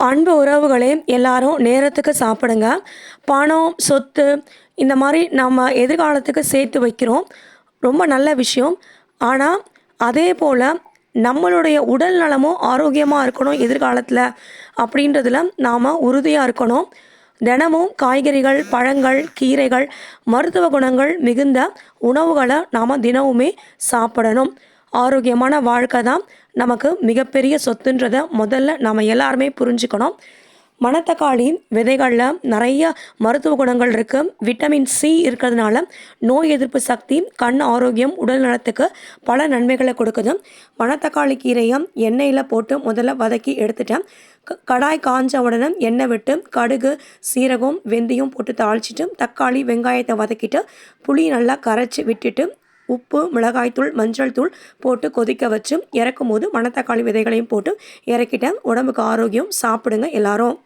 அன்பு உறவுகளே, எல்லாரும் நேரத்துக்கு சாப்பிடுங்க. பணம், சொத்து இந்த மாரி நம்ம எதிர்காலத்துக்கு சேர்த்து வைக்கிறோம். ரொம்ப நல்ல விஷயம். ஆனா, அதே போல நம்மளுடைய உடல் நலமும் ஆரோக்கியமா இருக்கணும் எதிர்காலத்தில அப்படின்றதுல நாம உறுதியா இருக்கணும். தினமும் காய்கறிகள், பழங்கள், கீரைகள், மருத்துவ குணங்கள் மிகுந்த உணவுகள நாம தினமுமே சாப்பிடணும். ஆரோக்கியமான வாழ்க்கை தான் நமக்கு மிகப்பெரிய சொத்துன்றத முதல்ல நாம எல்லாருமே புரிஞ்சுக்கணும். மணத்தக்காளி விதைகளில் நிறைய மருத்துவ குணங்கள் இருக்கு. விட்டமின் சி இருக்கிறதுனால நோய் எதிர்ப்பு சக்தி, கண் ஆரோக்கியம், உடல் நலத்துக்கு பல நன்மைகளை கொடுக்குது. மணத்தக்காளி கீரையை எண்ணெயில் போட்டு முதல்ல வதக்கி எடுத்துட்டேன். கடாய் காஞ்ச உடனே எண்ணெய் விட்டு கடுகு, சீரகம், வெந்தயம் போட்டு தாளிச்சிட்டு தக்காளி, வெங்காயத்தை வதக்கிட்டு புளி நல்லா கரைச்சி விட்டுட்டு உப்பு, மிளகாய்த்தூள், மஞ்சள் தூள் போட்டு கொதிக்க வச்சு இறக்கும் போது மணத்தக்காளி விதைகளையும் போட்டு இறக்கிட்டேன். உடம்புக்கு ஆரோக்கியம். சாப்பிடுங்க எல்லாரும்.